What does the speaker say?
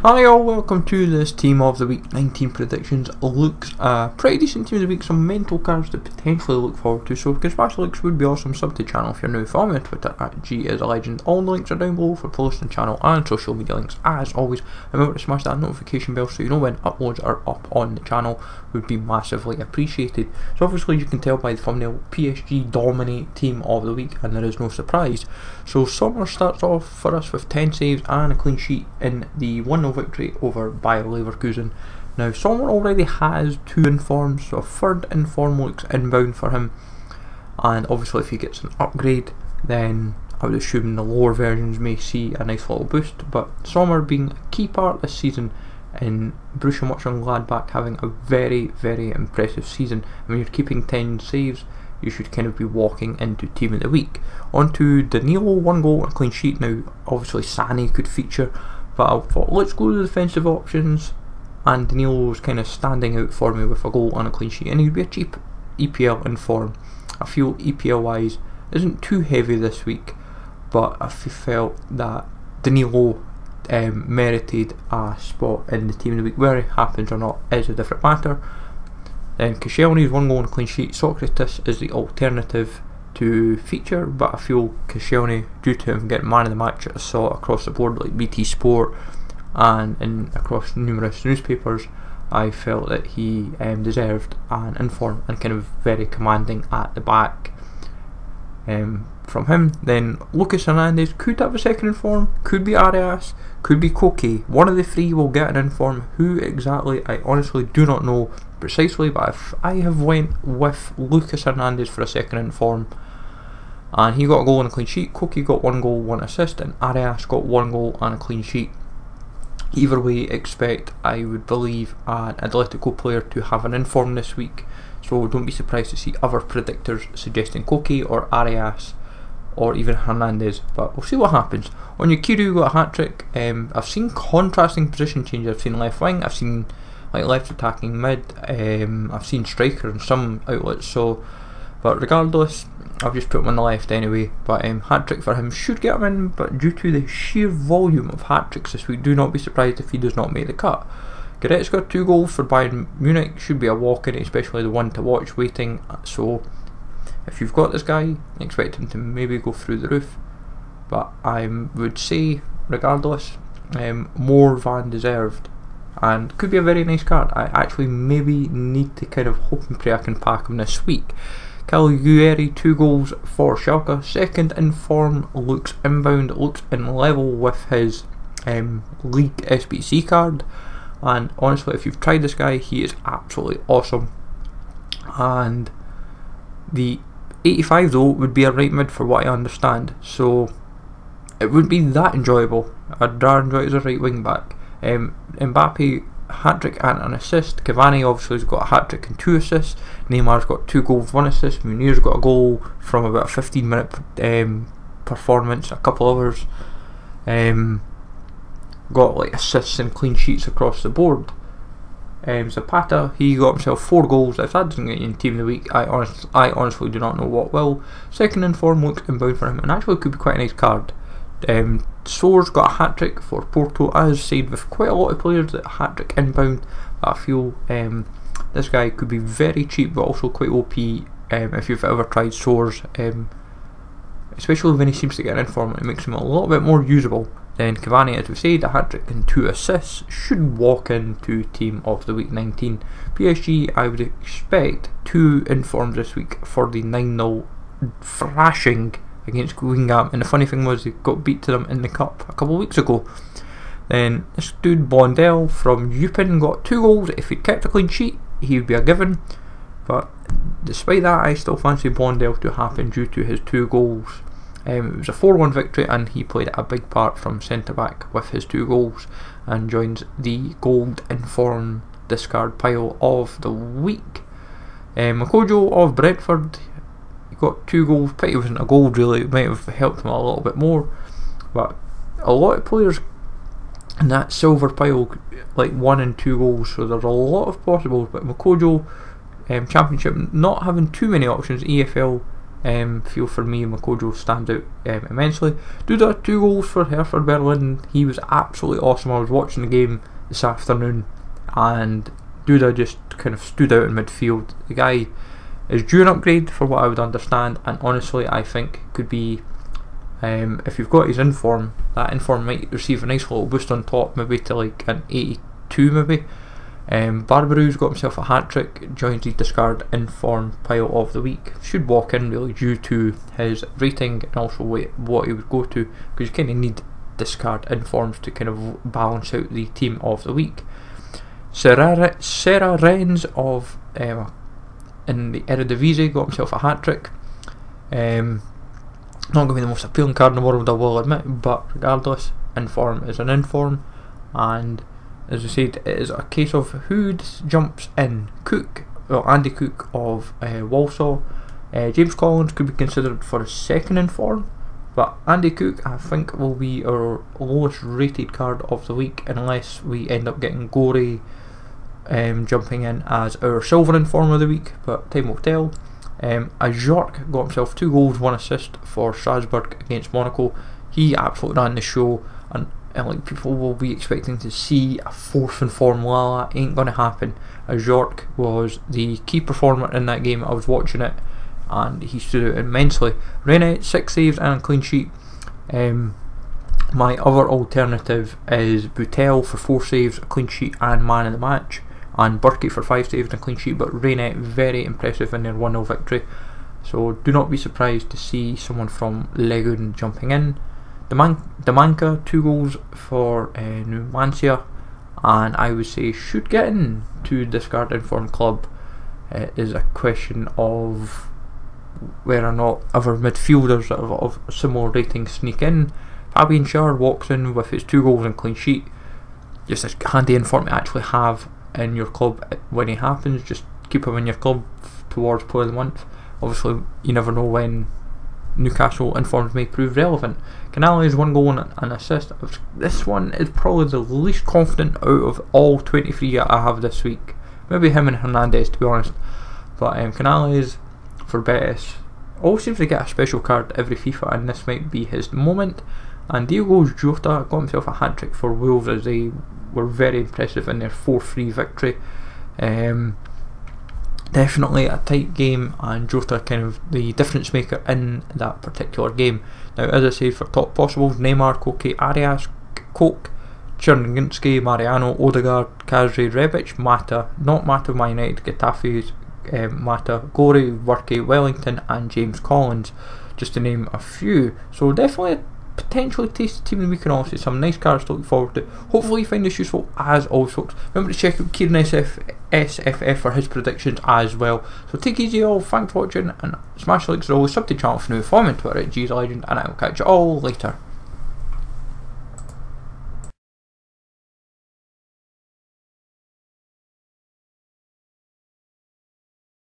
Hi all, welcome to this Team of the Week 19 predictions. Looks a pretty decent Team of the Week, some mental cards to potentially look forward to, so if Conspiracy looks would be awesome. Sub to the channel if you're new, follow me on Twitter at @GIsALegend. All the links are down below for posting channel and social media links as always. Remember to smash that notification bell so you know when uploads are up on the channel, would be massively appreciated. So obviously you can tell by the thumbnail, PSG dominate Team of the Week and there is no surprise. So Sommer starts off for us with 10 saves and a clean sheet in the 1-0 victory over Bayer Leverkusen. Now Sommer already has 2 informs, so a third inform looks inbound for him, and obviously if he gets an upgrade then I would assume the lower versions may see a nice little boost, but Sommer being a key part this season in Borussia Mönchengladbach, having a very impressive season. When you're keeping 10 saves, you should kind of be walking into Team of the Week. On to Danilo, 1 goal and a clean sheet. Now obviously Sané could feature, but I thought let's go to the defensive options, and Danilo was kind of standing out for me with a goal and a clean sheet, and he'd be a cheap EPL inform. I feel EPL wise isn't too heavy this week, but I felt that Danilo merited a spot in the Team of the Week. Where it happens or not is a different matter. Then Koscielny's 1 goal and a clean sheet. Socrates is the alternative to feature, but I feel Koscielny, due to him getting man of the match, I saw across the board like BT Sport and across numerous newspapers, I felt that he deserved an inform and kind of very commanding at the back. From him, then Lucas Hernandez could have a second inform, could be Arias, could be Koke. One of the 3 will get an inform. Who exactly, I honestly do not know precisely, but if I have went with Lucas Hernandez for a second inform, and he got a goal and a clean sheet. Koke got 1 goal, 1 assist, and Arias got 1 goal and a clean sheet. Either way, expect, I would believe, an Atletico player to have an inform this week, so don't be surprised to see other predictors suggesting Koke or Arias or even Hernandez, but we'll see what happens. On your Kiru got a hat-trick. I've seen contrasting position changes. I've seen left wing, I've seen like left attacking mid, I've seen striker in some outlets, so but regardless I've just put him on the left anyway. But hat-trick for him should get him in, but due to the sheer volume of hat-tricks this week, do not be surprised if he does not make the cut. Goretzka 2 goals for Bayern Munich should be a walk-in, especially the one to watch waiting, so if you've got this guy, expect him to maybe go through the roof, but I would say regardless, more than deserved, and could be a very nice card. I actually maybe need to kind of hope and pray I can pack him this week. Caligari 2 goals for Schalke, second in form, looks inbound, looks in level with his league SBC card, and honestly if you've tried this guy, he is absolutely awesome. And the 85 though would be a right mid for what I understand, so it wouldn't be that enjoyable. I'd rather enjoy it as a right wing back. Mbappe hat-trick and an assist. Cavani obviously has got a hat-trick and 2 assists. Neymar's got 2 goals, 1 assist. Munir's got a goal from about a 15-minute performance, a couple others. Got like assists and clean sheets across the board. Zapata, he got himself 4 goals. If that doesn't get you in Team of the Week, I honestly do not know what will. Second in form, looks inbound for him, and actually could be quite a nice card. Soares got a hat-trick for Porto, as said with quite a lot of players that hat-trick inbound. I feel this guy could be very cheap but also quite OP if you've ever tried Soares, especially when he seems to get an inform. It makes him a little bit more usable. Then Cavani, as we said, a hat-trick and 2 assists, should walk into Team of the Week 19. PSG, I would expect 2 informs this week for the 9-0 thrashing against Guingamp, and the funny thing was they got beat to them in the cup a couple of weeks ago. Then this dude Blondell from Eupen got 2 goals. If he'd kept a clean sheet, he would be a given, but despite that I still fancy Blondell to happen due to his 2 goals. It was a 4-1 victory and he played a big part from centre back with his 2 goals and joins the gold inform discard pile of the week. Makojo of Brentford, he got 2 goals. Pity it wasn't a goal really, it might have helped him a little bit more, but a lot of players in that silver pile like 1 and 2 goals, so there's a lot of possibles. But Makojo, Championship, not having too many options. EFL feel for me, Makojo stands out immensely. Duda, 2 goals for Hertha Berlin. He was absolutely awesome. I was watching the game this afternoon, and Duda just kind of stood out in midfield. The guy is due an upgrade for what I would understand, and honestly I think could be, if you've got his inform, that inform might receive a nice little boost on top, maybe to like an 82 maybe. Barbaroux's got himself a hat-trick, joins the discard inform pile of the week. Should walk in really due to his rating and also what he would go to, because you kind of need discard informs to kind of balance out the team of the week. Sarah Renz of in the Eredivisie got himself a hat-trick. Not going to be the most appealing card in the world, I will admit, but regardless, inform is an inform, and as I said, it is a case of who jumps in. Andy Cook of Walsall. James Collins could be considered for a second inform, but Andy Cook I think will be our lowest rated card of the week unless we end up getting Gorey jumping in as our silver inform of the week, but time will tell. Ajork got himself 2 goals, 1 assist for Strasbourg against Monaco. He absolutely ran the show, and like people will be expecting to see a 4th inform Lala. Ain't gonna happen. Ajork was the key performer in that game. I was watching it and he stood out immensely. Rene, 6 saves and a clean sheet. My other alternative is Butel for 4 saves, a clean sheet and man of the match, and Burkey for 5 saves and a clean sheet, but Rene very impressive in their 1-0 victory, so do not be surprised to see someone from Legun jumping in. Damanka, 2 goals for Numancia, and I would say should get in to discard informed club. It is a question of whether or not other midfielders of similar ratings sneak in. Fabian Schär walks in with his 2 goals and clean sheet. Just a handy inform to actually have in your club when it happens. Just keep him in your club towards player of the month. Obviously you never know when Newcastle informs may prove relevant. Canales, 1 goal and an assist. This one is probably the least confident out of all 23 I have this week. Maybe him and Hernandez, to be honest. But Canales for Betis always seems to get a special card every FIFA, and this might be his moment. And Diogo Jota got himself a hat-trick for Wolves as they were very impressive in their 4-3 victory. Definitely a tight game, and Jota kind of the difference maker in that particular game. Now, as I say, for top possibles, Neymar, Koke, Arias, Koke, Cherniginski, Mariano, Odegaard, Kazri, Rebic, Mata, not Mata of Man United, Getafe, Mata, Gorey, Workey, Wellington and James Collins, just to name a few. So definitely a potentially tasty team of the week, and also some nice cards to look forward to. Hopefully you find this useful as always, folks. Remember to check out Kieran SFF for his predictions as well. So take it easy all, thanks for watching, and smash the likes as always, sub to the channel for new, follow me on Twitter at GsLegend, and I will catch you all later.